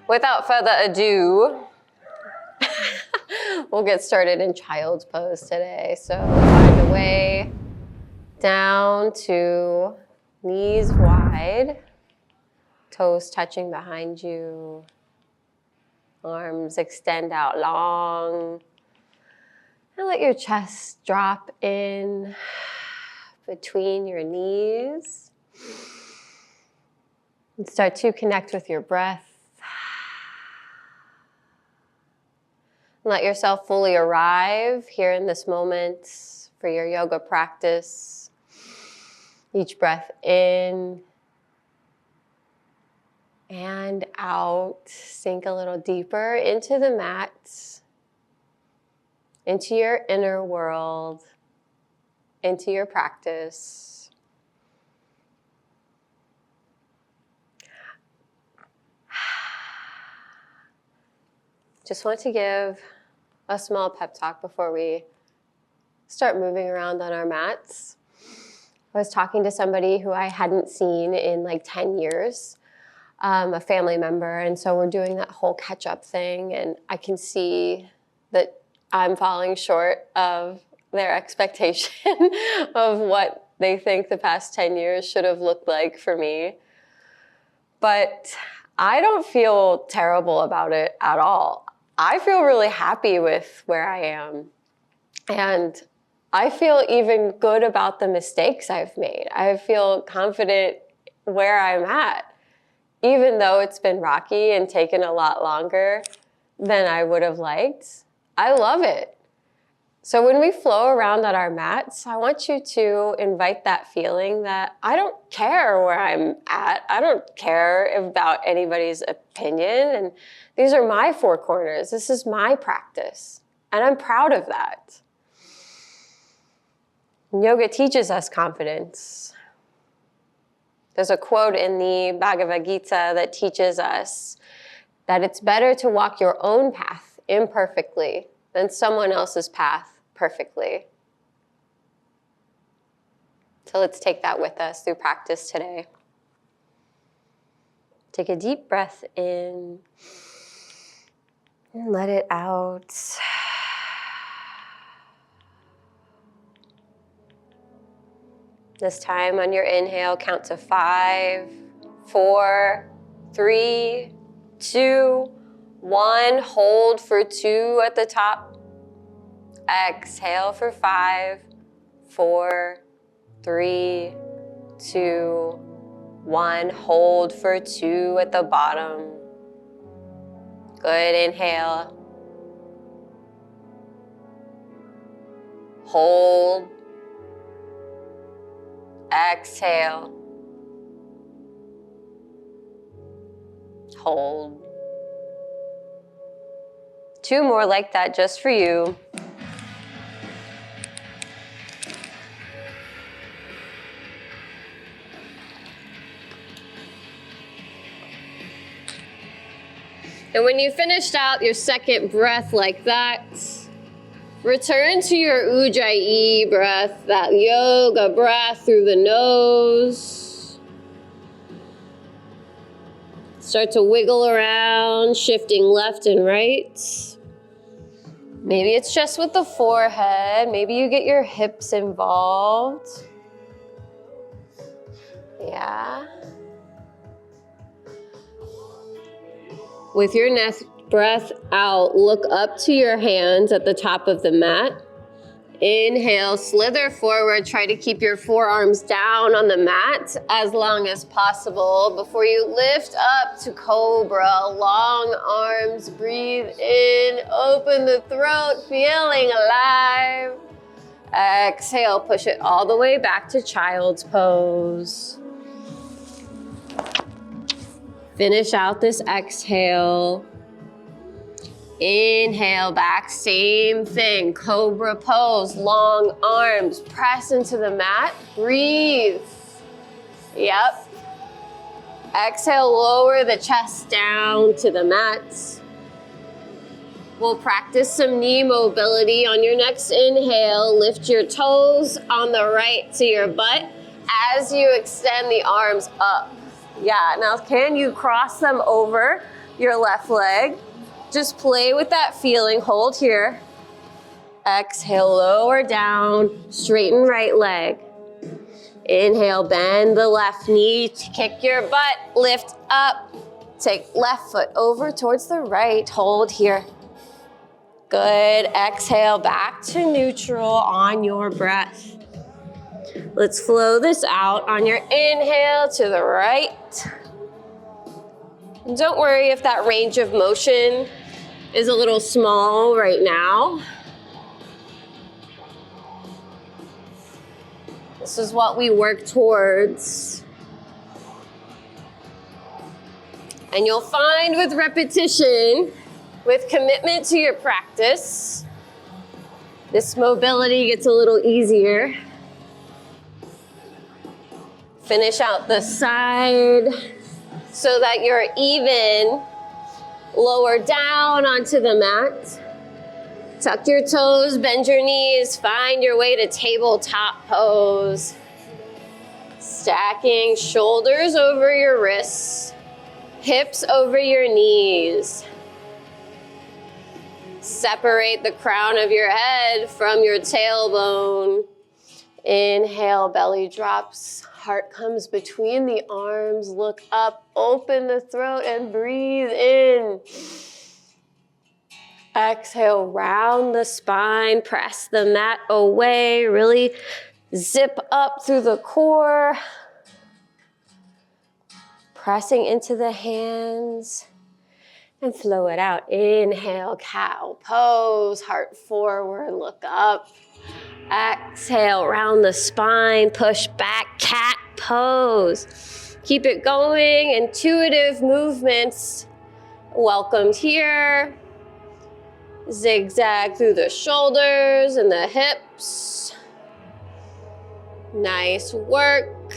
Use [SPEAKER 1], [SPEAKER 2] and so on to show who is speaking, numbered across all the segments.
[SPEAKER 1] Without further ado, we'll get started in child's pose today. So find a way down to knees wide, toes touching behind you, arms extend out long, and let your chest drop in between your knees. And start to connect with your breath. Let yourself fully arrive here in this moment for your yoga practice. Each breath in and out. Sink a little deeper into the mat, into your inner world, into your practice. Just want to give a small pep talk before we start moving around on our mats. I was talking to somebody who I hadn't seen in like 10 years, a family member, and so we're doing that whole catch-up thing, and I can see that I'm falling short of their expectation of what they think the past 10 years should have looked like for me. But I don't feel terrible about it at all. I feel really happy with where I am. And I feel even good about the mistakes I've made. I feel confident where I'm at, even though it's been rocky and taken a lot longer than I would have liked. I love it. So when we flow around on our mats, I want you to invite that feeling that I don't care where I'm at. I don't care about anybody's opinion. And these are my four corners. This is my practice. And I'm proud of that. Yoga teaches us confidence. There's a quote in the Bhagavad Gita that teaches us that it's better to walk your own path imperfectly than someone else's path perfectly. So let's take that with us through practice today. Take a deep breath in and let it out. This time on your inhale, count to 5, 4, 3, 2, 1. Hold for 2 at the top. Exhale for 5, 4, 3, 2, 1. Hold for 2 at the bottom. Good. Inhale. Hold. Exhale. Hold. 2 more like that just for you. And when you finished out your second breath like that, return to your Ujjayi breath, that yoga breath through the nose. Start to wiggle around, shifting left and right. Maybe it's just with the forehead. Maybe you get your hips involved. Yeah. With your next breath out, look up to your hands at the top of the mat. Inhale, slither forward. Try to keep your forearms down on the mat as long as possible before you lift up to cobra. Long arms, breathe in, open the throat, feeling alive. Exhale, push it all the way back to child's pose. Finish out this exhale. Inhale back, same thing. Cobra pose, long arms, press into the mat, breathe. Yep. Exhale, lower the chest down to the mat. We'll practice some knee mobility on your next inhale. Lift your toes on the right to your butt as you extend the arms up. Yeah, now can you cross them over your left leg. Just play with that feeling. Hold here. Exhale, lower down, straighten right leg. Inhale, bend the left knee, kick your butt, lift up. Take left foot over towards the right, hold here. Good, exhale, back to neutral on your breath. Let's flow this out on your inhale to the right. And don't worry if that range of motion is a little small right now. This is what we work towards. And you'll find with repetition, with commitment to your practice, this mobility gets a little easier. Finish out the side so that you're even. Lower down onto the mat. Tuck your toes, bend your knees, find your way to tabletop pose. Stacking shoulders over your wrists, hips over your knees. Separate the crown of your head from your tailbone. Inhale, belly drops, heart comes between the arms. Look up, open the throat and breathe in. Exhale, round the spine, press the mat away, really zip up through the core. Pressing into the hands and flow it out. Inhale, cow pose, heart forward, look up. Exhale, round the spine, push back, cat pose. Keep it going, intuitive movements welcomed here. Zigzag through the shoulders and the hips. Nice work.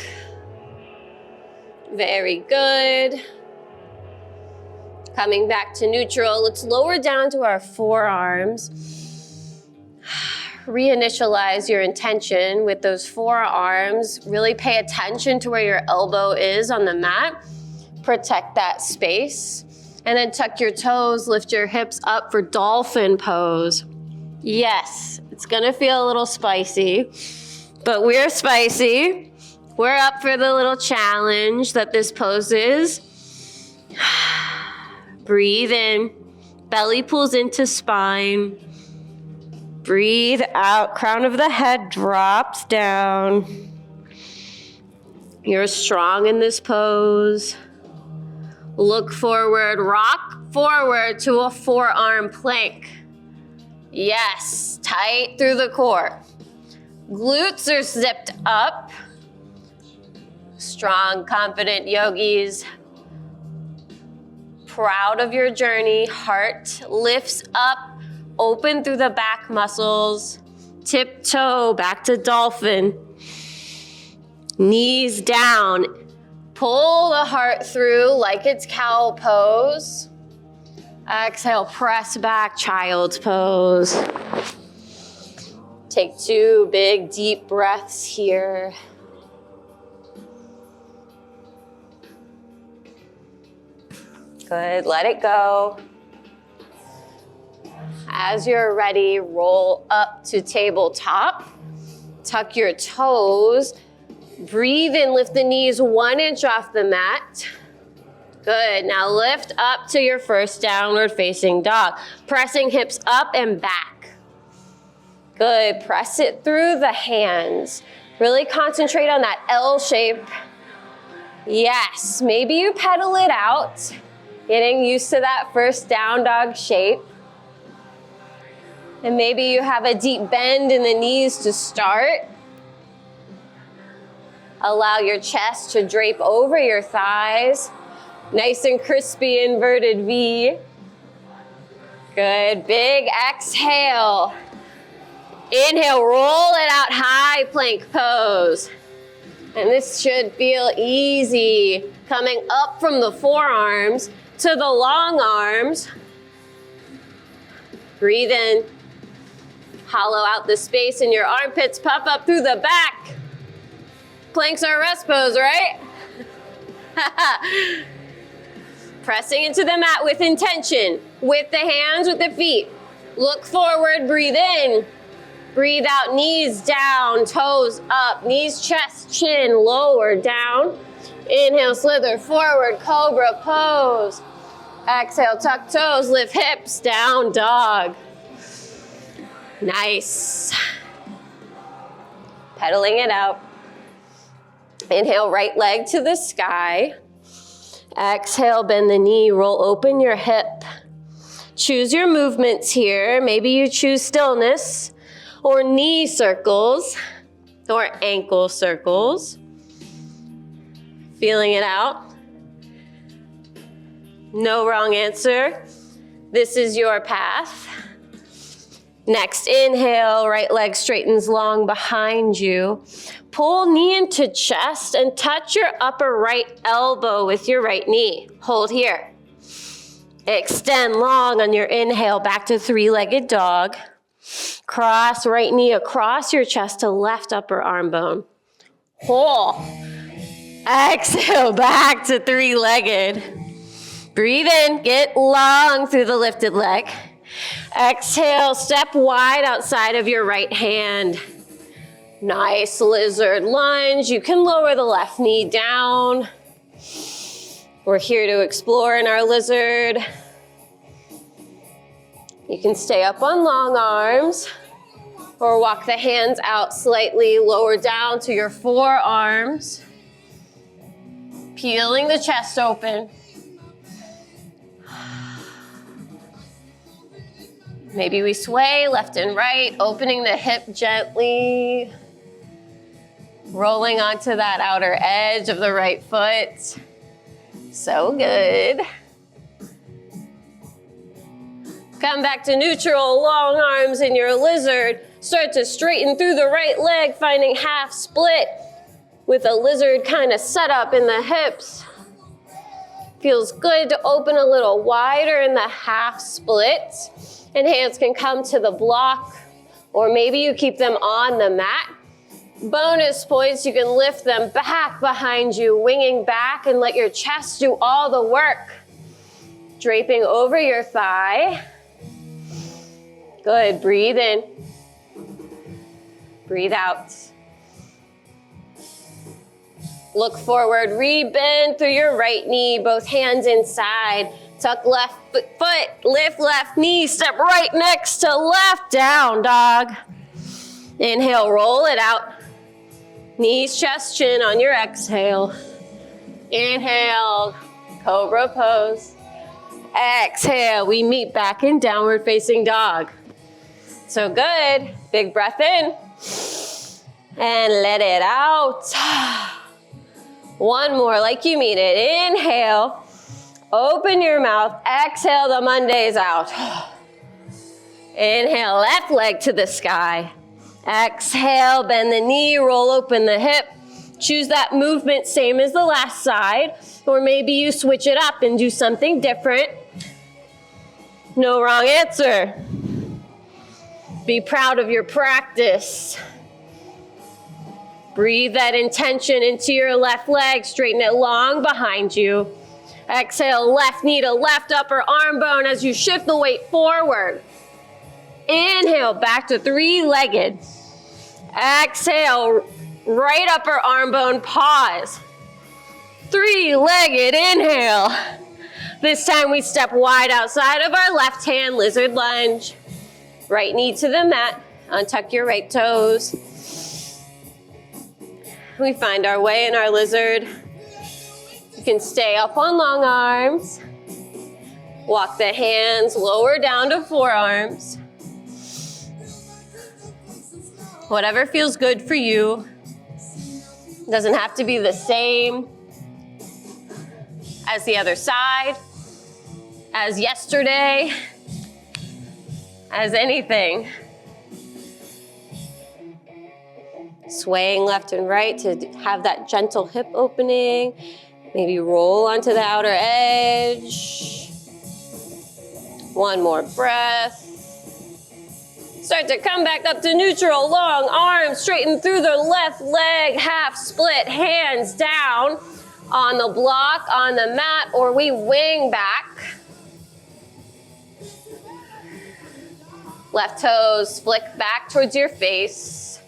[SPEAKER 1] Very good. Coming back to neutral, let's lower down to our forearms. Reinitialize your intention with those forearms. Really pay attention to where your elbow is on the mat. Protect that space. And then tuck your toes, lift your hips up for dolphin pose. Yes, it's gonna feel a little spicy, but we're spicy. We're up for the little challenge that this pose is. Breathe in, belly pulls into spine. Breathe out, crown of the head drops down. You're strong in this pose. Look forward, rock forward to a forearm plank. Yes, tight through the core. Glutes are zipped up. Strong, confident yogis. Proud of your journey. Heart lifts up, open through the back muscles. Tiptoe back to dolphin. Knees down. Pull the heart through like it's cow pose. Exhale, press back, child's pose. Take 2 big, deep breaths here. Good, let it go. As you're ready, roll up to tabletop. Tuck your toes. Breathe in, lift the knees 1 inch off the mat. Good, now lift up to your first downward facing dog. Pressing hips up and back. Good, press it through the hands. Really concentrate on that L shape. Yes, maybe you pedal it out. Getting used to that first down dog shape. And maybe you have a deep bend in the knees to start. Allow your chest to drape over your thighs. Nice and crispy inverted V. Good, big exhale. Inhale, roll it out, high plank pose. And this should feel easy. Coming up from the forearms to the long arms. Breathe in. Hollow out the space in your armpits, puff up through the back. Planks are rest pose, right? Pressing into the mat with intention, with the hands, with the feet. Look forward, breathe in. Breathe out, knees down, toes up, knees, chest, chin, lower, down. Inhale, slither forward, cobra pose. Exhale, tuck toes, lift hips, down dog. Nice. Pedaling it out. Inhale, right leg to the sky. Exhale, bend the knee, roll open your hip. Choose your movements here. Maybe you choose stillness or knee circles or ankle circles. Feeling it out. No wrong answer. This is your path. Next, inhale, right leg straightens long behind you. Pull knee into chest and touch your upper right elbow with your right knee. Hold here. Extend long on your inhale back to three-legged dog. Cross right knee across your chest to left upper arm bone. Hold. Exhale back to three-legged. Breathe in, get long through the lifted leg. Exhale, step wide outside of your right hand. Nice lizard lunge. You can lower the left knee down. We're here to explore in our lizard. You can stay up on long arms or walk the hands out slightly, lower down to your forearms. Peeling the chest open. Maybe we sway left and right, opening the hip gently. Rolling onto that outer edge of the right foot. So good. Come back to neutral, long arms in your lizard. Start to straighten through the right leg, finding half split with a lizard kind of set up in the hips. Feels good to open a little wider in the half split. And hands can come to the block, or maybe you keep them on the mat. Bonus points, you can lift them back behind you, winging back and let your chest do all the work. Draping over your thigh. Good, breathe in. Breathe out. Look forward, re-bend through your right knee, both hands inside. Tuck left foot, lift left knee, step right next to left, down dog. Inhale, roll it out. Knees, chest, chin on your exhale. Inhale, cobra pose. Exhale, we meet back in downward facing dog. So good. Big breath in. And let it out. One more like you mean it. Inhale. Open your mouth. Exhale the Mondays out. Inhale, left leg to the sky. Exhale, bend the knee, roll open the hip. Choose that movement, same as the last side. Or maybe you switch it up and do something different. No wrong answer. Be proud of your practice. Breathe that intention into your left leg. Straighten it long behind you. Exhale, left knee to left upper arm bone as you shift the weight forward. Inhale, back to three-legged. Exhale, right upper arm bone, pause. Three-legged inhale. This time we step wide outside of our left hand, lizard lunge. Right knee to the mat, untuck your right toes. We find our way in our lizard. You can stay up on long arms. Walk the hands lower down to forearms. Whatever feels good for you. Doesn't have to be the same as the other side, as yesterday, as anything. Swaying left and right to have that gentle hip opening. Maybe roll onto the outer edge. One more breath. Start to come back up to neutral, long arms, straighten through the left leg, half split, hands down. on the block, on the mat, or we wing back. Left toes flick back towards your face.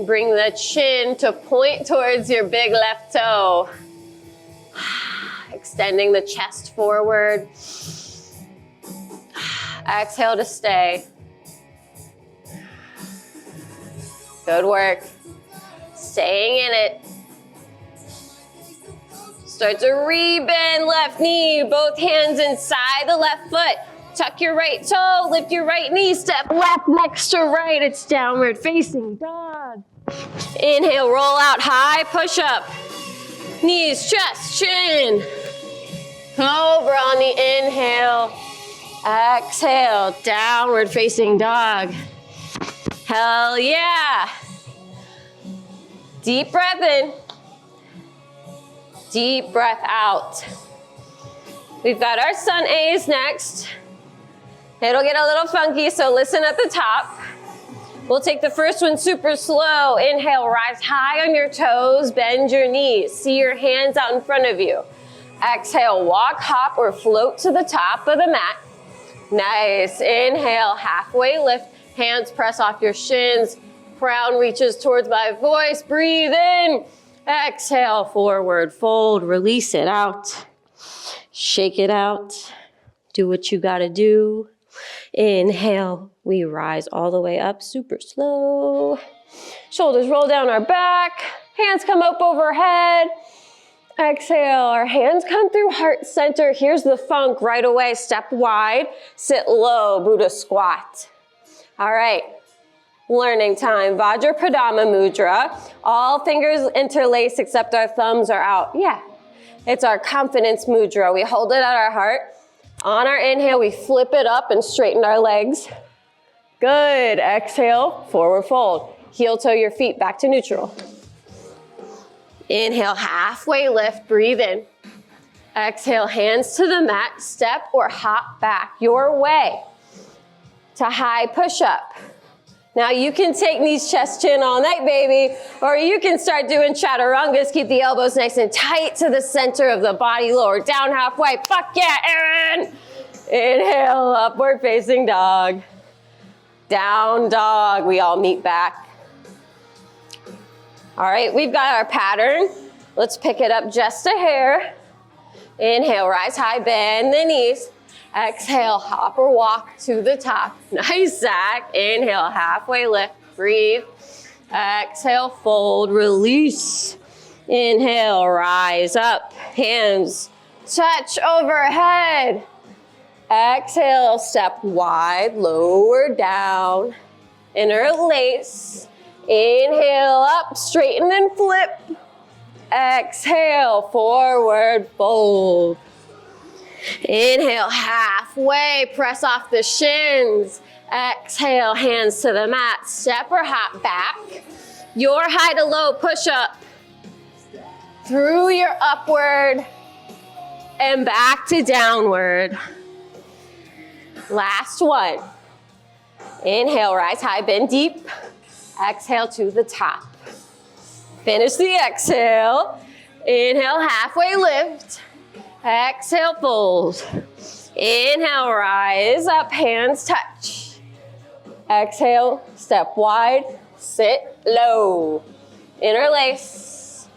[SPEAKER 1] Bring the chin to point towards your big left toe. Extending the chest forward. Exhale to stay. Good work. Staying in it. Start to re-bend left knee, both hands inside the left foot. Tuck your right toe, lift your right knee, step left next to right. It's downward facing dog. Inhale, roll out high, push up. Knees, chest, chin. Over on the inhale. Exhale, downward facing dog. Hell yeah. Deep breath in. Deep breath out. We've got our sun A's next. It'll get a little funky, so listen at the top. We'll take the first one super slow. Inhale, rise high on your toes, bend your knees. See your hands out in front of you. Exhale, walk, hop, or float to the top of the mat. Nice. Inhale, halfway lift. Hands press off your shins. Crown reaches towards my voice. Breathe in. Exhale, forward fold. Release it out. Shake it out. Do what you gotta do. Inhale, we rise all the way up, super slow. Shoulders roll down our back. Hands come up overhead. Exhale, our hands come through heart center. Here's the funk right away. Step wide, sit low, Buddha squat. All right, learning time. Vajrapradama Mudra. All fingers interlace except our thumbs are out. Yeah, it's our confidence mudra. We hold it at our heart. On our inhale, we flip it up and straighten our legs. Good. Exhale, forward fold. Heel toe your feet back to neutral. Inhale, halfway lift, breathe in. Exhale, hands to the mat, step or hop back your way to high push-up. Now you can take knees, chest, chin all night, baby, or you can start doing chaturangas. Keep the elbows nice and tight to the center of the body, lower down halfway. Fuck yeah, Aaron! Inhale, upward facing dog. Down dog, we all meet back. All right, we've got our pattern. Let's pick it up just a hair. Inhale, rise high, bend the knees. Exhale, hop or walk to the top. Nice, Zach. Inhale, halfway lift, breathe. Exhale, fold, release. Inhale, rise up, hands touch overhead. Exhale, step wide, lower down. Interlace. Inhale, up, straighten and flip. Exhale, forward fold. Inhale, halfway, press off the shins. Exhale, hands to the mat, step or hop back. Your high to low push up. Through your upward and back to downward. Last one. Inhale, rise high, bend deep. Exhale to the top. Finish the exhale. Inhale, halfway lift. Exhale, fold. Inhale, rise up, hands touch. Exhale, step wide, sit low. Interlace.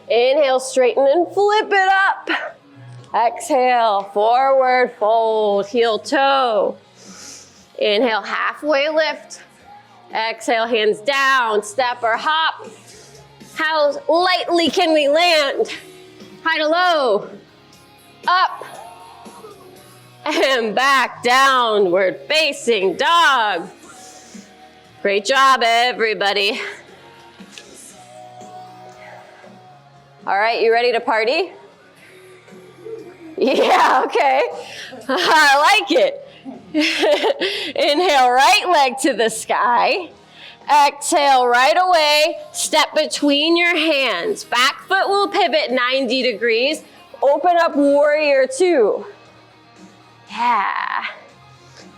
[SPEAKER 1] Inhale, straighten and flip it up. Exhale, forward fold, heel toe. Inhale, halfway lift. Exhale, hands down, step or hop. How lightly can we land? High to low. Up and back, downward facing dog. Great job, everybody. All right, you ready to party? Yeah, okay. I like it. Inhale, right leg to the sky. Exhale, right away, step between your hands. Back foot will pivot 90 degrees. Open up warrior two. Yeah.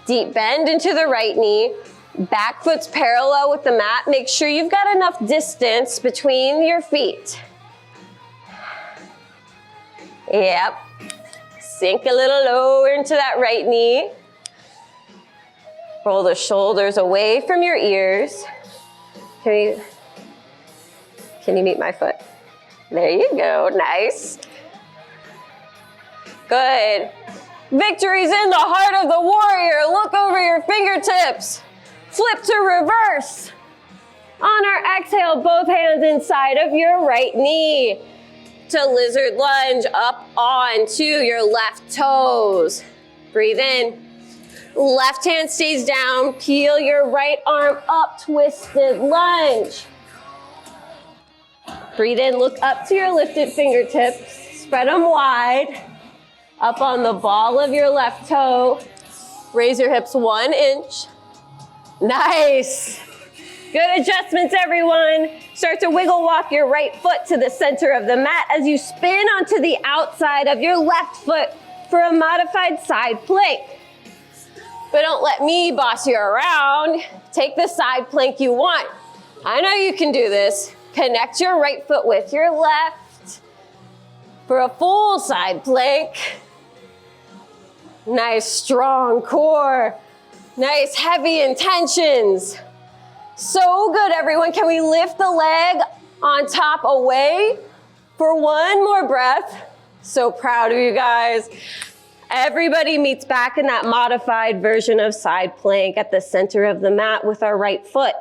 [SPEAKER 1] Deep bend into the right knee. Back foot's parallel with the mat. Make sure you've got enough distance between your feet. Yep. Sink a little lower into that right knee. Roll the shoulders away from your ears. Can you meet my foot? There you go, nice. Good. Victory's in the heart of the warrior. Look over your fingertips. Flip to reverse. On our exhale, both hands inside of your right knee. To lizard lunge up onto your left toes. Breathe in. Left hand stays down. Peel your right arm up, twisted lunge. Breathe in, look up to your lifted fingertips. Spread them wide. Up on the ball of your left toe. Raise your hips 1 inch. Nice. Good adjustments, everyone. Start to wiggle walk your right foot to the center of the mat as you spin onto the outside of your left foot for a modified side plank. But don't let me boss you around. Take the side plank you want. I know you can do this. Connect your right foot with your left for a full side plank. Nice strong core. Nice heavy intentions. So good, everyone. Can we lift the leg on top away for one more breath? So proud of you guys. Everybody meets back in that modified version of side plank at the center of the mat with our right foot.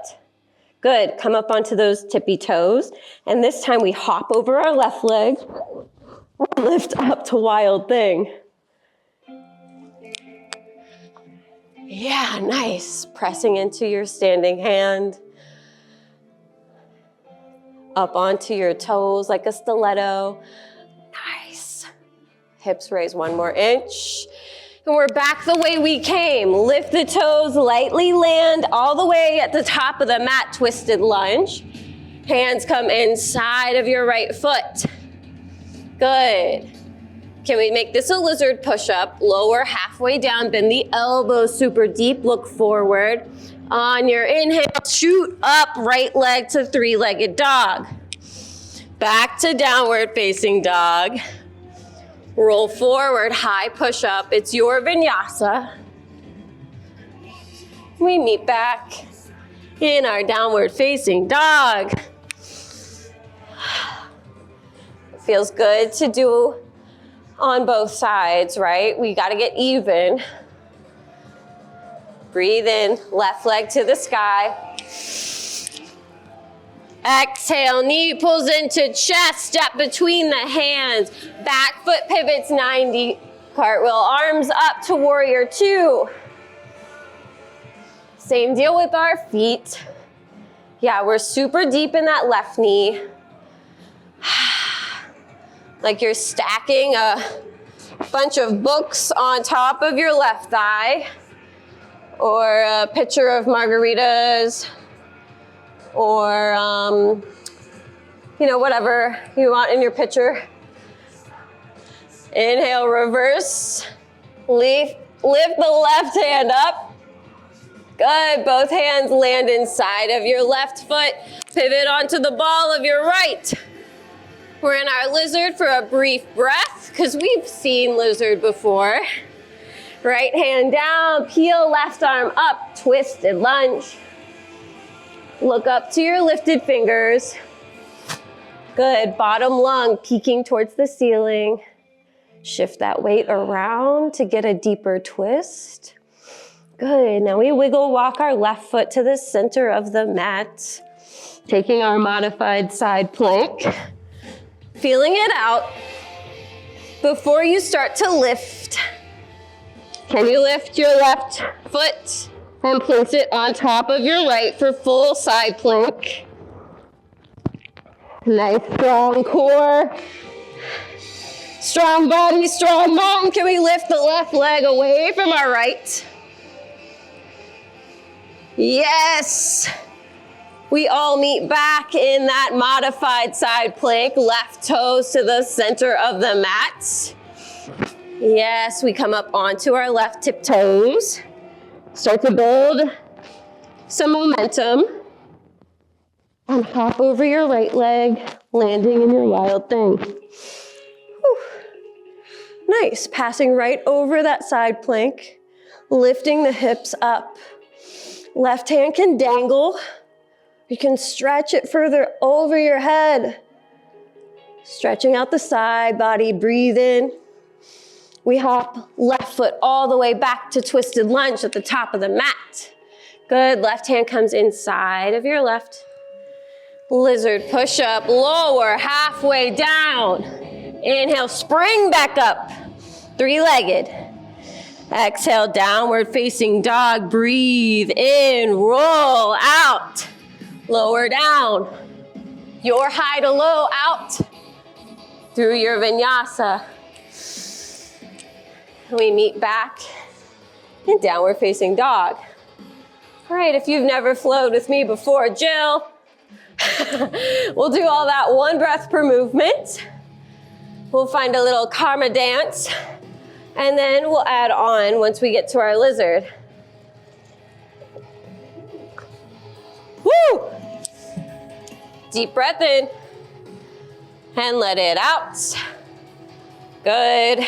[SPEAKER 1] Good. Come up onto those tippy toes. And this time we hop over our left leg. Lift up to wild thing. Yeah, nice. Pressing into your standing hand. Up onto your toes like a stiletto. Nice. Hips raise 1 more inch. And we're back the way we came. Lift the toes, lightly land all the way at the top of the mat, twisted lunge. Hands come inside of your right foot. Good. Can we make this a lizard push-up? Lower halfway down, bend the elbows super deep, look forward. On your inhale, shoot up, right leg to 3-legged dog. Back to downward facing dog. Roll forward, high push-up. It's your vinyasa. We meet back in our downward facing dog. It feels good to do on both sides, right? We gotta get even. Breathe in, left leg to the sky. Exhale, knee pulls into chest, step between the hands. Back foot pivots 90, cartwheel, arms up to warrior 2. Same deal with our feet. Yeah, we're super deep in that left knee. Like you're stacking a bunch of books on top of your left thigh, or a pitcher of margaritas, or whatever you want in your pitcher. Inhale, reverse. Lift the left hand up. Good, both hands land inside of your left foot. Pivot onto the ball of your right. We're in our lizard for a brief breath because we've seen lizard before. Right hand down, peel left arm up, twisted lunge. Look up to your lifted fingers. Good, bottom lung peeking towards the ceiling. Shift that weight around to get a deeper twist. Good, now we wiggle walk our left foot to the center of the mat, taking our modified side plank. Feeling it out before you start to lift. Can you lift your left foot and place it on top of your right for full side plank? Nice strong core. Strong body, strong mind. Can we lift the left leg away from our right? Yes. We all meet back in that modified side plank, left toes to the center of the mat. Yes, we come up onto our left tiptoes. Start to build some momentum. And hop over your right leg, landing in your wild thing. Whew. Nice, passing right over that side plank, lifting the hips up. Left hand can dangle. You can stretch it further over your head. Stretching out the side body, breathe in. We hop left foot all the way back to twisted lunge at the top of the mat. Good, left hand comes inside of your left. Lizard push up, lower, halfway down. Inhale, spring back up, three-legged. Exhale, downward facing dog, breathe in, roll out. Lower down, your high to low out through your vinyasa. We meet back in downward facing dog. All right, if you've never flowed with me before, Jill, we'll do all that one breath per movement. We'll find a little karma dance, and then we'll add on once we get to our lizard. Woo! Deep breath in, and let it out. Good.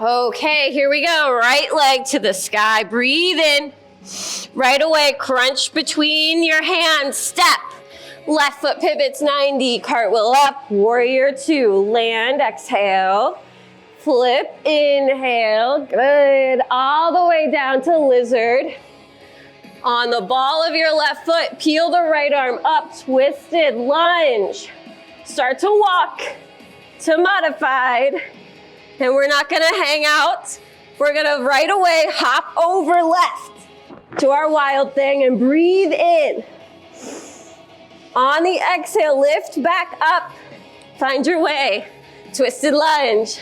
[SPEAKER 1] Okay, here we go. Right leg to the sky. Breathe in. Right away, crunch between your hands. Step. Left foot pivots 90. Cartwheel up. Warrior two. Land. Exhale. Flip. Inhale. Good. All the way down to lizard. On the ball of your left foot, peel the right arm up. Twisted lunge. Start to walk to modified. And we're not gonna hang out. We're gonna right away hop over left to our wild thing and breathe in. On the exhale, lift back up. Find your way. Twisted lunge.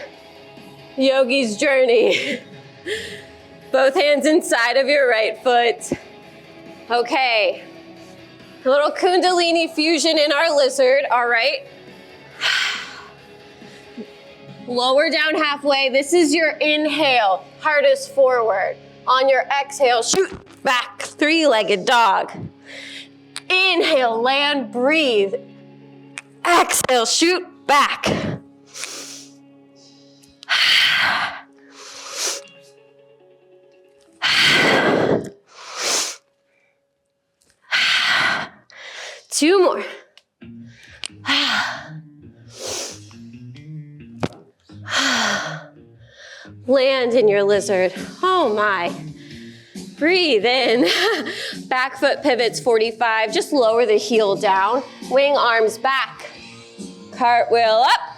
[SPEAKER 1] Yogi's journey. Both hands inside of your right foot. Okay. A little Kundalini fusion in our lizard, all right? Lower down halfway. This is your inhale. Heart is forward. On your exhale, shoot back. Three-legged dog. Inhale, land, breathe. Exhale, shoot back. Two more. Land in your lizard. Oh my. Breathe in. Back foot pivots 45. Just lower the heel down. Wing arms back. Cartwheel up.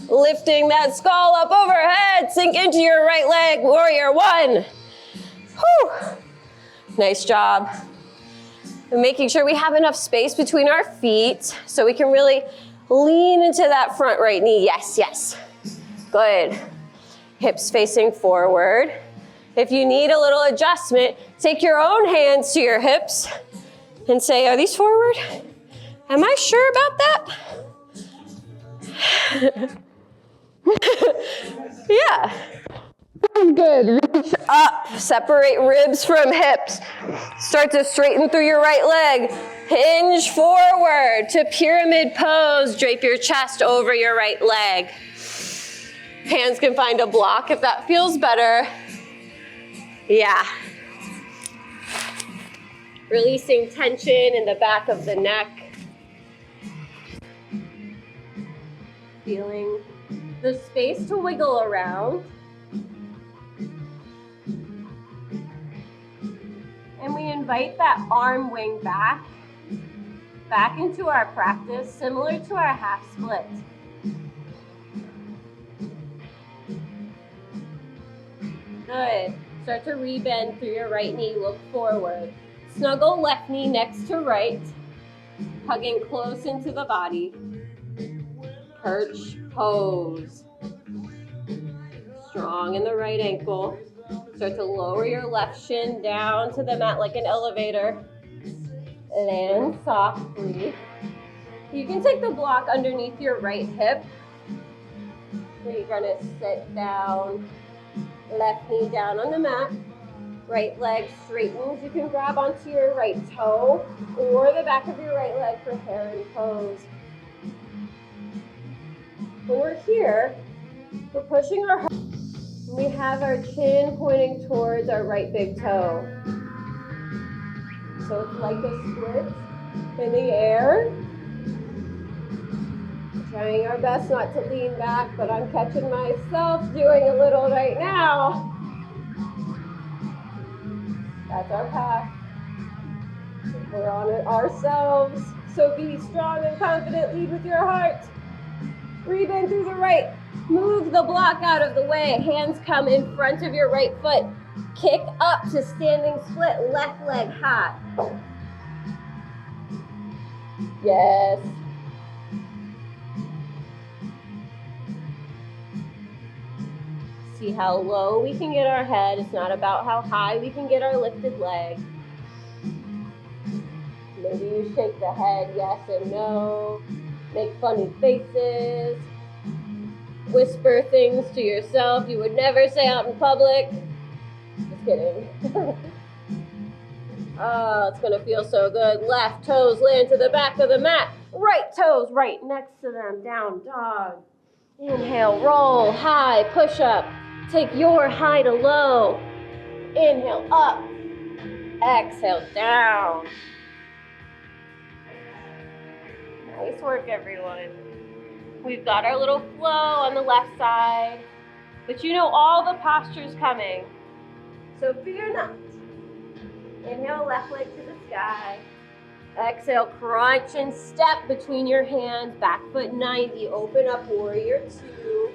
[SPEAKER 1] Lifting that skull up overhead. Sink into your right leg. Warrior one. Whew. Nice job. And making sure we have enough space between our feet so we can really lean into that front right knee. Yes, yes. Good. Hips facing forward. If you need a little adjustment, take your own hands to your hips and say, are these forward? Am I sure about that? Yeah. Good. Reach up. Separate ribs from hips. Start to straighten through your right leg. Hinge forward to pyramid pose. Drape your chest over your right leg. Hands can find a block if that feels better. Yeah. Releasing tension in the back of the neck. Feeling the space to wiggle around. And we invite that arm wing back into our practice, similar to our half split. Good. Start to rebend through your right knee, look forward. Snuggle left knee next to right, hugging close into the body. Perch pose. Strong in the right ankle. Start to lower your left shin down to the mat like an elevator. Land softly. You can take the block underneath your right hip. So you're gonna sit down. Left knee down on the mat. Right leg straightens. You can grab onto your right toe or the back of your right leg for heron pose. When we're here, We're pushing our heart. We have our chin pointing towards our right big toe. So it's like a split in the air. Trying our best not to lean back, but I'm catching myself doing a little right now. That's our path. We're on it ourselves. So be strong and confident. Lead with your heart. Breathe in through the right. Move the block out of the way. Hands come in front of your right foot. Kick up to standing split. Left leg high. Yes. See how low we can get our head. It's not about how high we can get our lifted leg. Maybe you shake the head yes and no. Make funny faces. Whisper things to yourself you would never say out in public. Just kidding. Oh, it's gonna feel so good. Left toes land to the back of the mat. Right toes right next to them. Down dog. Inhale, roll, high, push up. Take your high to low. Inhale, up. Exhale, down. Nice work, everyone. We've got our little flow on the left side, but you know all the posture's coming. So fear not. Inhale, left leg to the sky. Exhale, crunch and step between your hands. Back foot 90. Open up, warrior 2.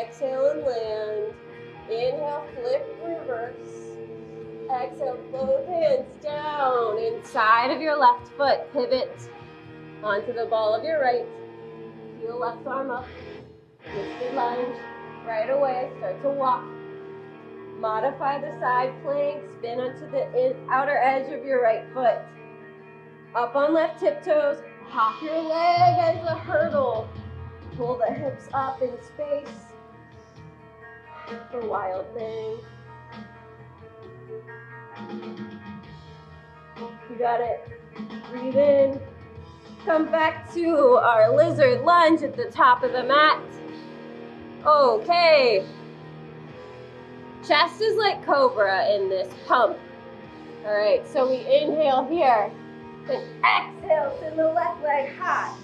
[SPEAKER 1] Exhale and land. Inhale, flip, reverse. Exhale, both hands down. Inside of your left foot, pivot onto the ball of your right. Heel left arm up. Twisted lunge. Right away, start to walk. Modify the side plank. Spin onto the outer edge of your right foot. Up on left tiptoes. Hop your leg as a hurdle. Pull the hips up in space. The wild thing. You got it. Breathe in. Come back to our lizard lunge at the top of the mat. Okay. Chest is like cobra in this pump. All right, so we inhale here. Then exhale, send the left leg high.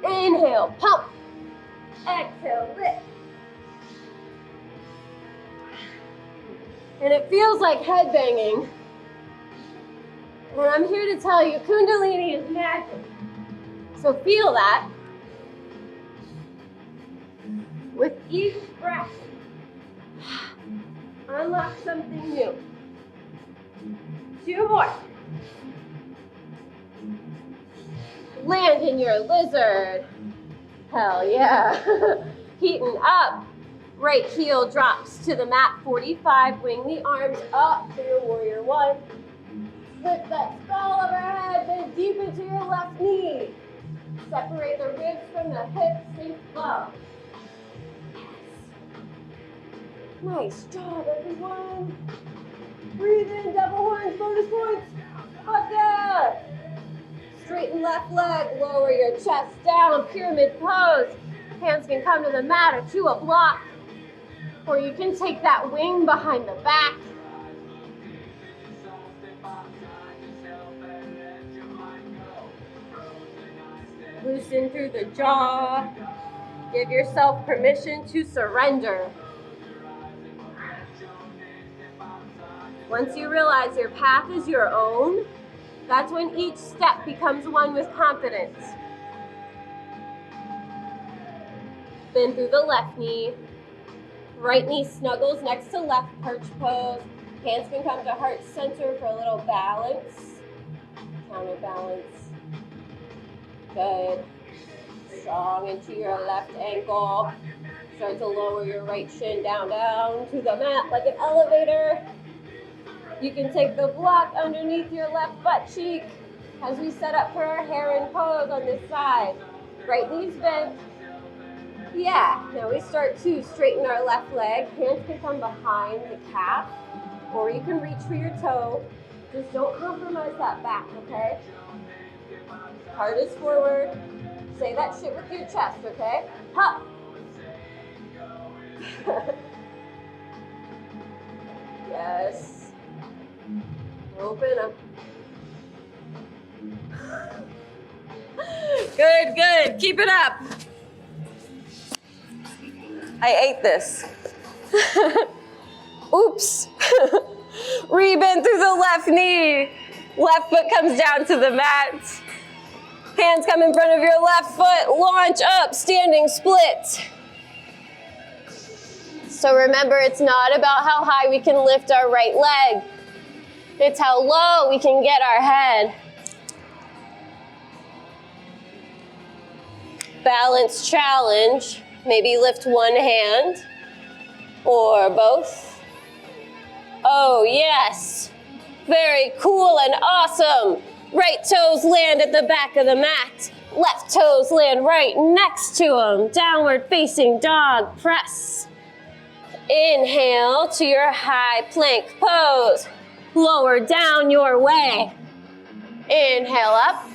[SPEAKER 1] Inhale, pump. Exhale, lift. And it feels like head banging. And I'm here to tell you, Kundalini is magic. So feel that. With each breath, unlock something new. 2 more. Land in your lizard. Hell yeah. Heating up. Right heel drops to the mat, 45. Wing the arms up to your warrior 1. Lift that skull overhead, bend deep into your left knee. Separate the ribs from the hips, sink low. Yes. Nice job, everyone. Breathe in, double horns, bonus points. Up there. Straighten left leg, lower your chest down, pyramid pose. Hands can come to the mat or to a block. Or you can take that wing behind the back. Loosen through the jaw. Give yourself permission to surrender. Once you realize your path is your own, that's when each step becomes one with confidence. Bend through the left knee. Right knee snuggles next to left perch pose. Hands can come to heart center for a little balance. Counterbalance. Good. Strong into your left ankle. Start to lower your right shin down to the mat like an elevator. You can take the block underneath your left butt cheek as we set up for our heron pose on this side. Right knee's bent. Yeah, now we start to straighten our left leg. Hands can come behind the calf, or you can reach for your toe. Just don't compromise that back, okay? Heart is forward. Say that shit with your chest, okay? Hup. Yes. Open up. Good, good. Keep it up. I ate this. Oops. Rebend through the left knee. Left foot comes down to the mat. Hands come in front of your left foot. Launch up, standing split. So remember, it's not about how high we can lift our right leg. It's how low we can get our head. Balance challenge. Maybe lift one hand or both. Oh, yes. Very cool and awesome. Right toes land at the back of the mat. Left toes land right next to them. Downward facing dog press. Inhale to your high plank pose. Lower down your way. Inhale up.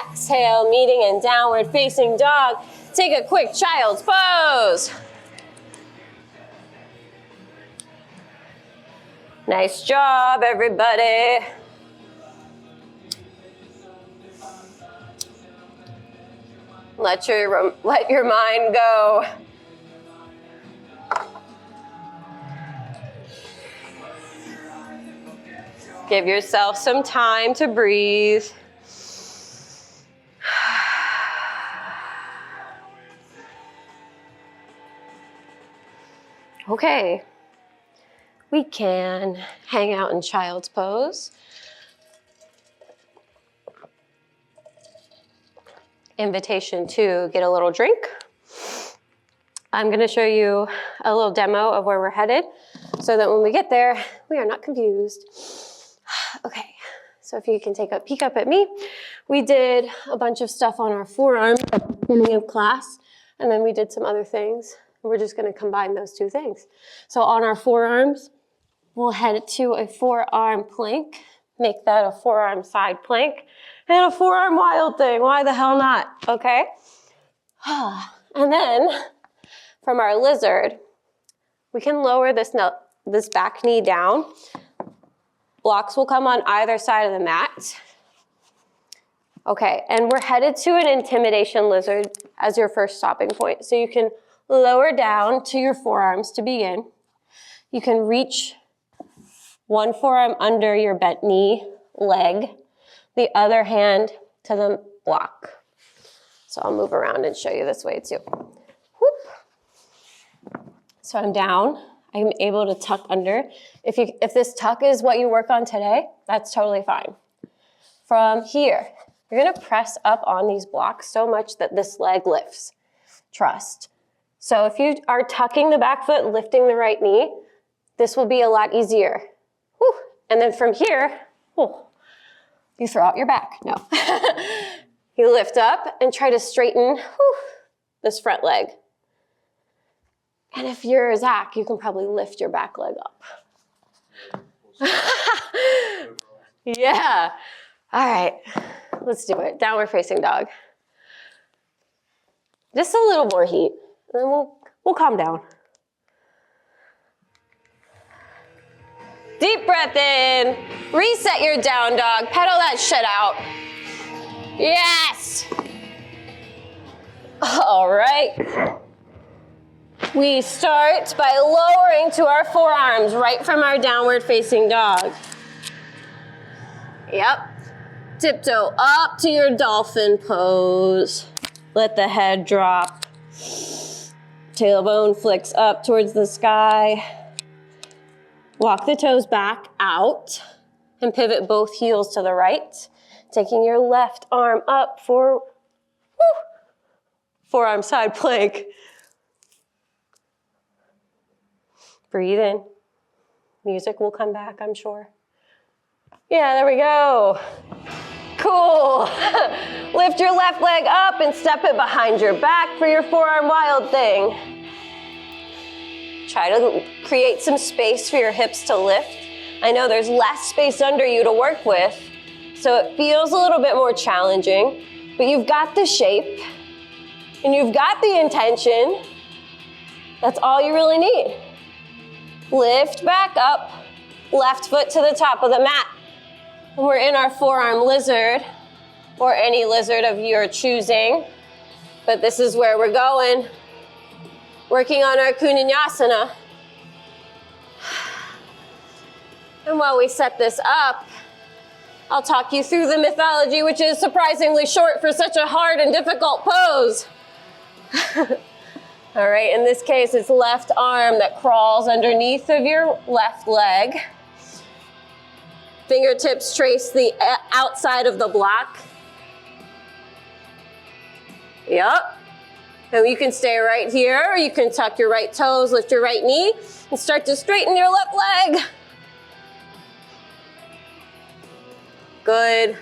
[SPEAKER 1] Exhale, meeting in downward facing dog. Take a quick child's pose. Nice job, everybody. Let your mind go. Give yourself some time to breathe. Okay, we can hang out in child's pose. Invitation to get a little drink. I'm going to show you a little demo of where we're headed so that when we get there, we are not confused. Okay, so if you can take a peek up at me, we did a bunch of stuff on our forearm at the beginning of class, and then we did some other things. We're just going to combine those two things. So on our forearms, we'll head to a forearm plank, make that a forearm side plank, and a forearm wild thing. Why the hell not? Okay? And then from our lizard, we can lower this back knee down. Blocks will come on either side of the mat. Okay, and we're headed to an intimidation lizard as your first stopping point. So you can lower down to your forearms to begin. You can reach one forearm under your bent knee, leg, the other hand to the block. So I'll move around and show you this way too. Whoop. So I'm down. I'm able to tuck under. If this tuck is what you work on today, that's totally fine. From here, you're gonna press up on these blocks so much that this leg lifts. Trust. So if you are tucking the back foot, lifting the right knee, this will be a lot easier. Whew. And then from here, you throw out your back. No. You lift up and try to straighten this front leg. And if you're Zach, you can probably lift your back leg up. Yeah. All right, let's do it. Downward facing dog. Just a little more heat, and then we'll calm down. Deep breath in. Reset your down dog. Pedal that shit out. Yes. All right. We start by lowering to our forearms right from our downward facing dog. Yep. Tiptoe up to your dolphin pose. Let the head drop. Tailbone flicks up towards the sky. Walk the toes back out and pivot both heels to the right. Taking your left arm up for forearm side plank. Breathe in. Music will come back, I'm sure. Yeah, there we go. Cool. Lift your left leg up and step it behind your back for your forearm wild thing. Try to create some space for your hips to lift. I know there's less space under you to work with, so it feels a little bit more challenging, but you've got the shape and you've got the intention. That's all you really need. Lift back up, left foot to the top of the mat. And we're in our forearm lizard, or any lizard of your choosing. But this is where we're going. Working on our Kunyasana. And while we set this up, I'll talk you through the mythology, which is surprisingly short for such a hard and difficult pose. All right, in this case, it's left arm that crawls underneath of your left leg. Fingertips trace the outside of the block. Yep. And you can stay right here, or you can tuck your right toes, lift your right knee, and start to straighten your left leg. Good.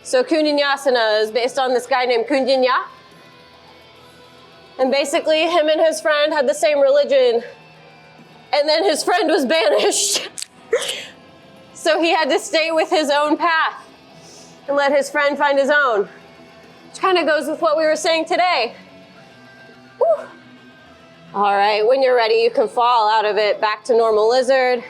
[SPEAKER 1] So Kunyasana is based on this guy named Kundinya. And basically, him and his friend had the same religion. And then his friend was banished. So he had to stay with his own path and let his friend find his own. Which kind of goes with what we were saying today. Whew. All right, when you're ready, you can fall out of it back to normal lizard.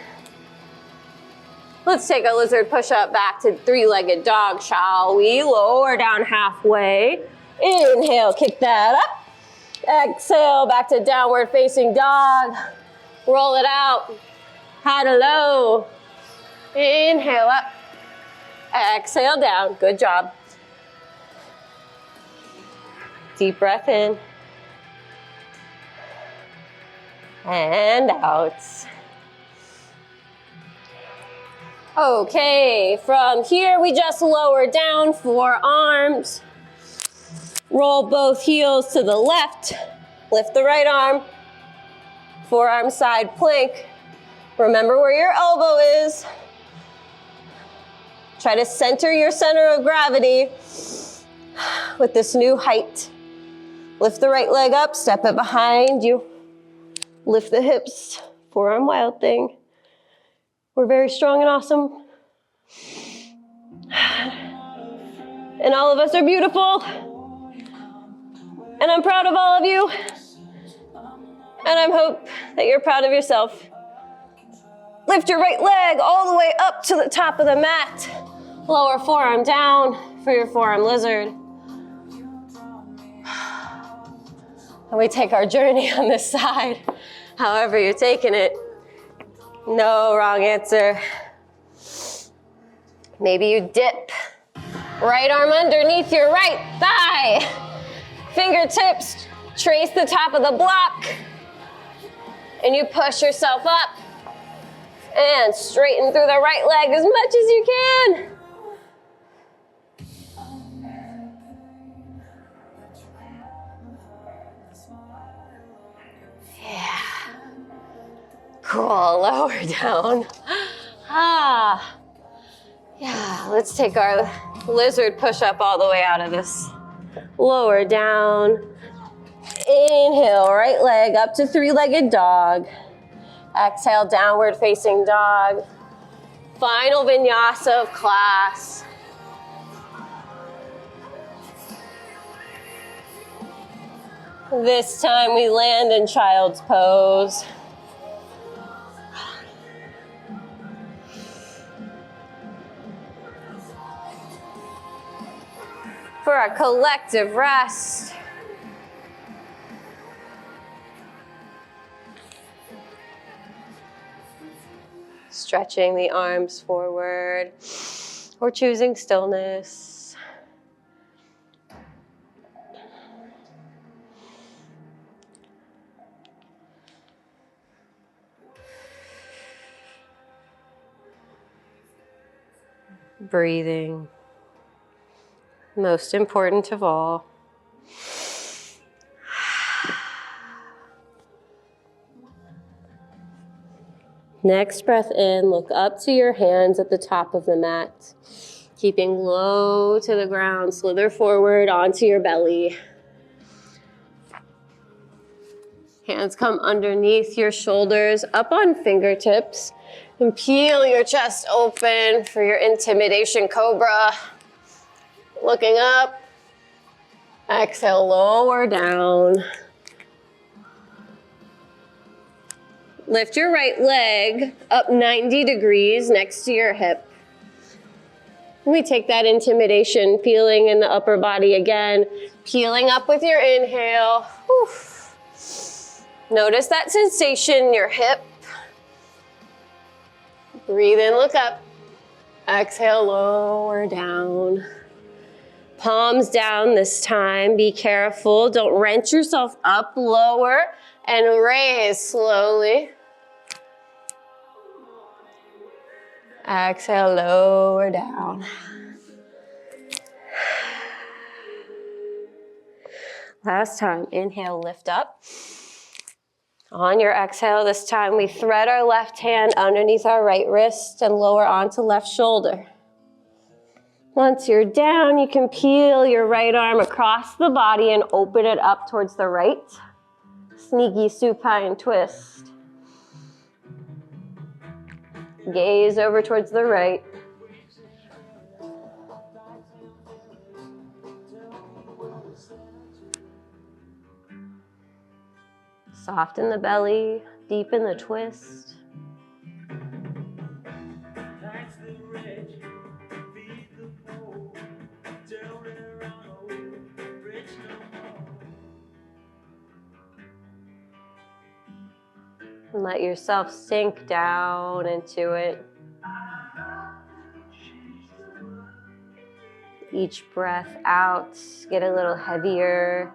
[SPEAKER 1] Let's take a lizard push-up back to three-legged dog, shall we? Lower down halfway. Inhale, kick that up. Exhale, back to downward facing dog. Roll it out. High to low. Inhale up. Exhale down. Good job. Deep breath in. And out. Okay, from here we just lower down, forearms. Roll both heels to the left. Lift the right arm. Forearm side plank. Remember where your elbow is. Try to center your center of gravity with this new height. Lift the right leg up, step it behind you. Lift the hips, forearm wild thing. We're very strong and awesome. And all of us are beautiful. And I'm proud of all of you. And I hope that you're proud of yourself. Lift your right leg all the way up to the top of the mat. Lower forearm down for your forearm lizard. And we take our journey on this side, however you're taking it. No wrong answer. Maybe you dip. Right arm underneath your right thigh. Fingertips trace the top of the block. And you push yourself up. And straighten through the right leg as much as you can. Yeah. Cool, lower down. Yeah, let's take our lizard push-up all the way out of this. Lower down. Inhale, right leg up to three-legged dog. Exhale, downward facing dog. Final vinyasa of class. This time we land in child's pose. For our collective rest. Stretching the arms forward or choosing stillness. Breathing. Most important of all. Next breath in, look up to your hands at the top of the mat. Keeping low to the ground, slither forward onto your belly. Hands come underneath your shoulders, up on fingertips, and peel your chest open for your intimidation cobra. Looking up, exhale, lower down. Lift your right leg up 90 degrees next to your hip. We take that intimidation feeling in the upper body again, peeling up with your inhale. Whew. Notice that sensation in your hip. Breathe in, look up. Exhale, lower down. Palms down this time. Be careful. Don't wrench yourself up. Lower and raise slowly. Exhale, lower down. Last time, inhale, lift up. On your exhale, this time we thread our left hand underneath our right wrist and lower onto left shoulder. Once you're down, you can peel your right arm across the body and open it up towards the right. Sneaky supine twist. Gaze over towards the right. Soften the belly, deepen the twist. And let yourself sink down into it. Each breath out, get a little heavier.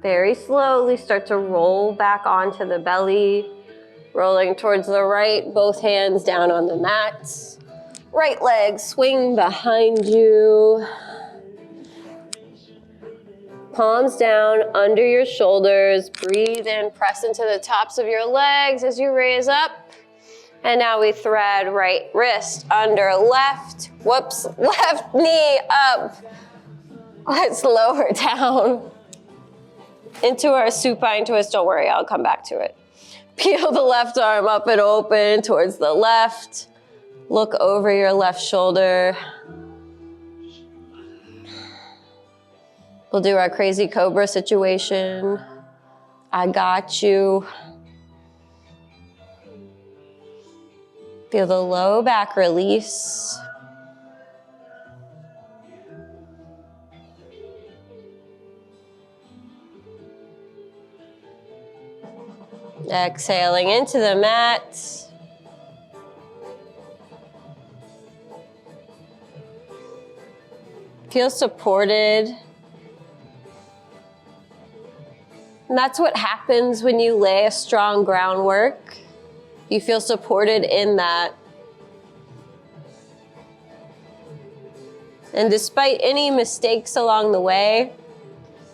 [SPEAKER 1] Very slowly start to roll back onto the belly, rolling towards the right, both hands down on the mat. Right leg swing behind you. Palms down under your shoulders. Breathe in, press into the tops of your legs as you raise up. And now we thread right wrist under left. Whoops, left knee up. Let's lower down into our supine twist. Don't worry, I'll come back to it. Peel the left arm up and open towards the left. Look over your left shoulder. We'll do our crazy cobra situation. I got you. Feel the low back release. Exhaling into the mat. Feel supported. And that's what happens when you lay a strong groundwork. You feel supported in that. And despite any mistakes along the way,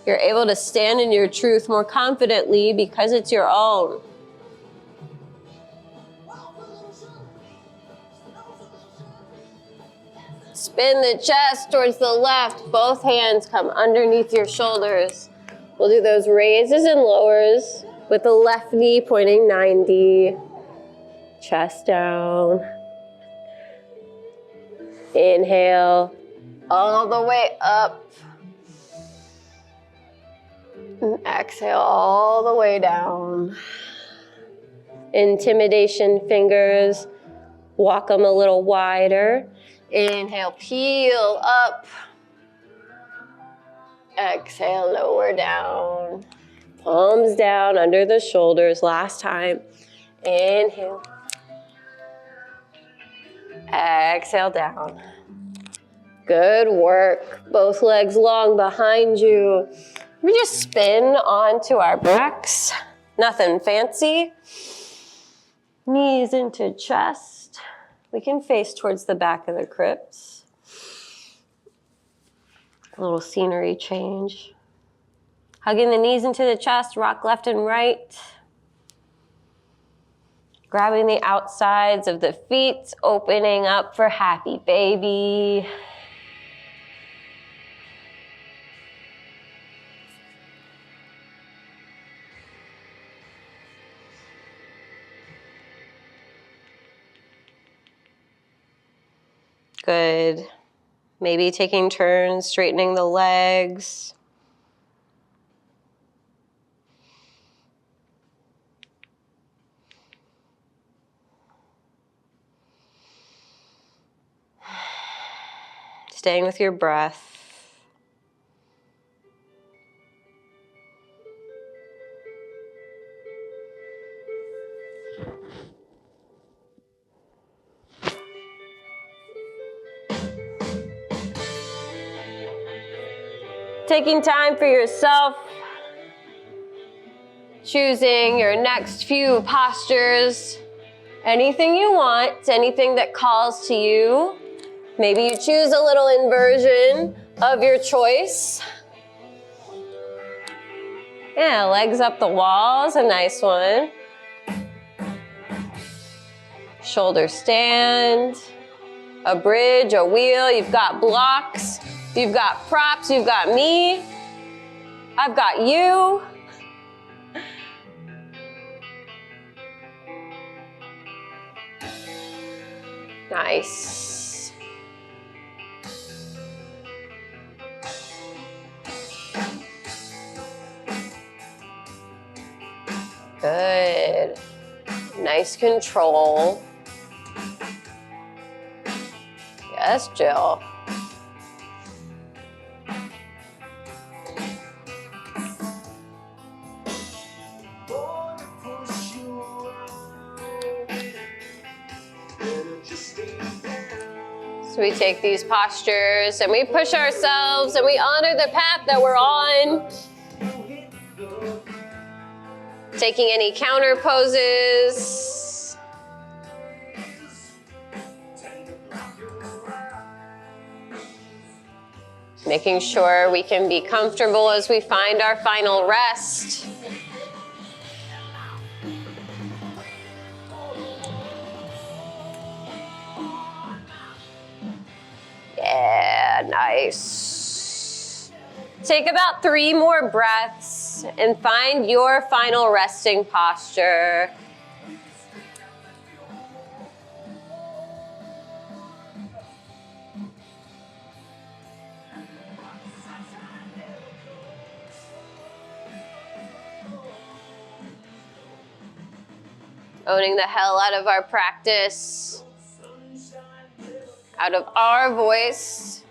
[SPEAKER 1] you're able to stand in your truth more confidently because it's your own. Spin the chest towards the left. Both hands come underneath your shoulders. We'll do those raises and lowers with the left knee pointing 90. Chest down. Inhale all the way up. And exhale all the way down. Intimidation fingers. Walk them a little wider. Inhale, peel up. Exhale, lower down. Palms down under the shoulders. Last time. Inhale. Exhale down. Good work. Both legs long behind you. We just spin onto our backs. Nothing fancy. Knees into chest. We can face towards the back of the crypt. A little scenery change. Hugging the knees into the chest, rock left and right. Grabbing the outsides of the feet, opening up for happy baby. Good. Maybe taking turns, straightening the legs. Staying with your breath. Taking time for yourself, choosing your next few postures, anything you want, anything that calls to you. Maybe you choose a little inversion of your choice. Yeah, legs up the wall is a nice one. Shoulder stand, a bridge, a wheel. You've got blocks, you've got props, you've got me. I've got you. Nice. Good. Nice control. Yes, Jill. So we take these postures and we push ourselves and we honor the path that we're on. Taking any counter poses. Making sure we can be comfortable as we find our final rest. Yeah, nice. Take about 3 more breaths and find your final resting posture. Owning the hell out of our practice, out of our voice.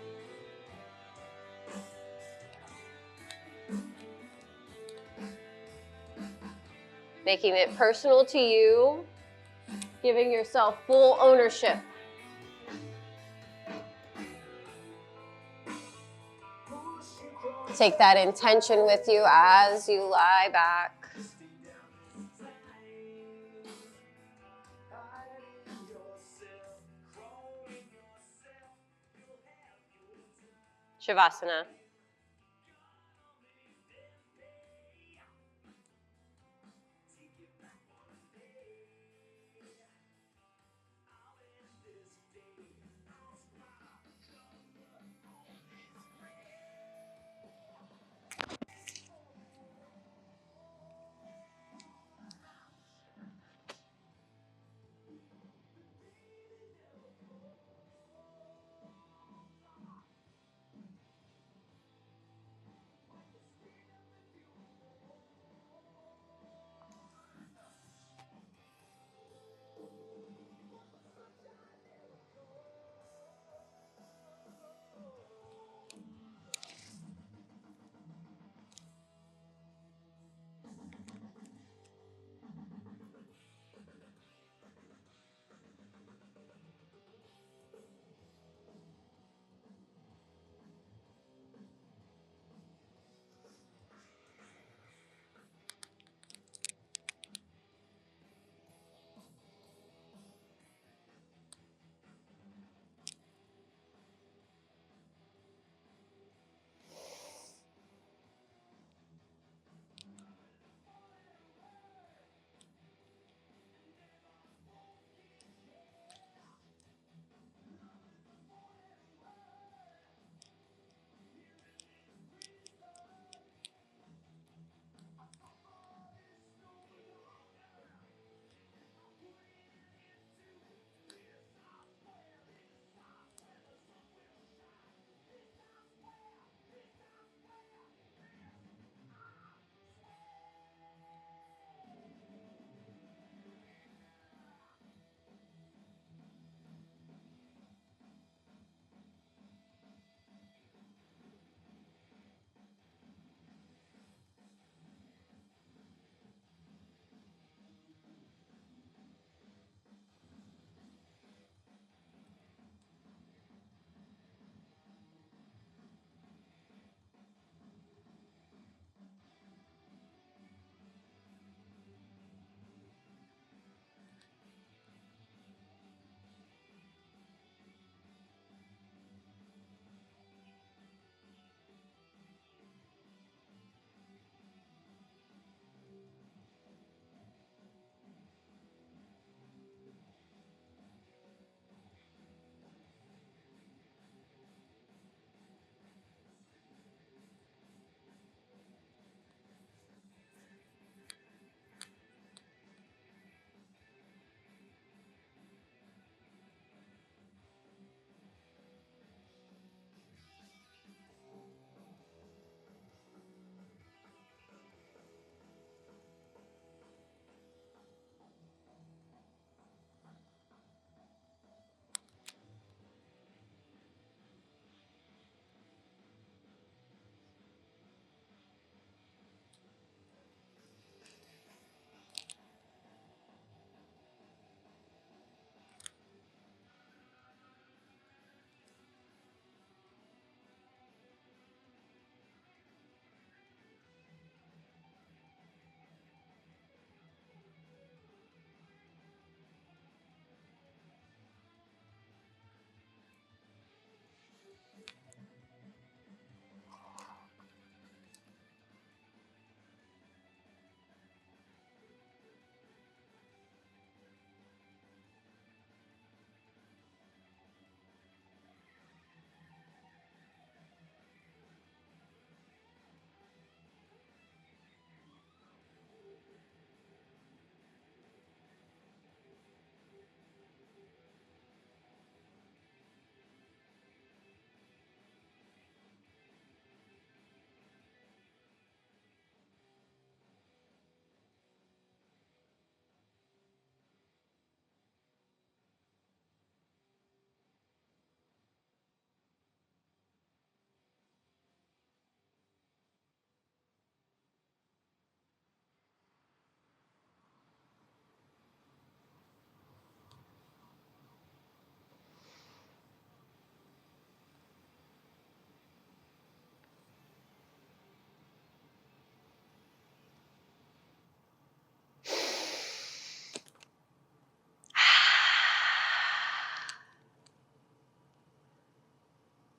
[SPEAKER 1] Making it personal to you, giving yourself full ownership. Take that intention with you as you lie back. Shavasana.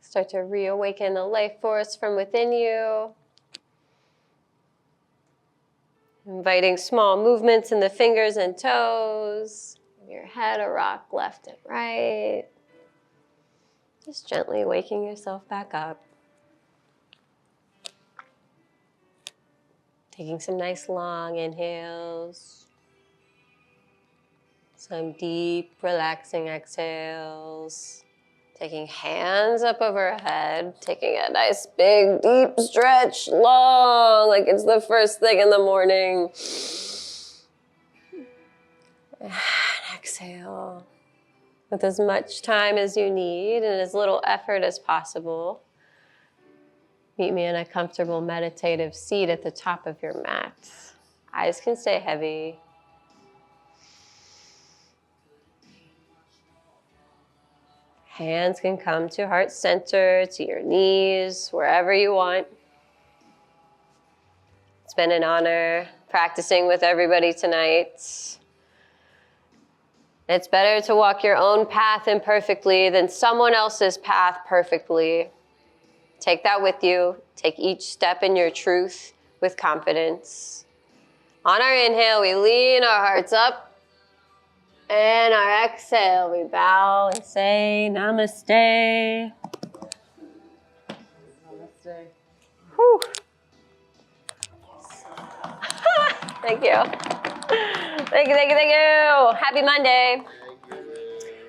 [SPEAKER 1] Start to reawaken the life force from within you. Inviting small movements in the fingers and toes. Give your head a rock left and right. Just gently waking yourself back up. Taking some nice long inhales. Some deep, relaxing exhales. Taking hands up overhead. Taking a nice, big, deep stretch, long, like it's the first thing in the morning. And exhale. With as much time as you need and as little effort as possible. Meet me in a comfortable meditative seat at the top of your mat. Eyes can stay heavy. Hands can come to heart center, to your knees, wherever you want. It's been an honor practicing with everybody tonight. It's better to walk your own path imperfectly than someone else's path perfectly. Take that with you. Take each step in your truth with confidence. On our inhale, we lean our hearts up. And our exhale, we bow and say namaste.
[SPEAKER 2] Namaste.
[SPEAKER 1] Whew. Thank you. Thank you. Happy Monday.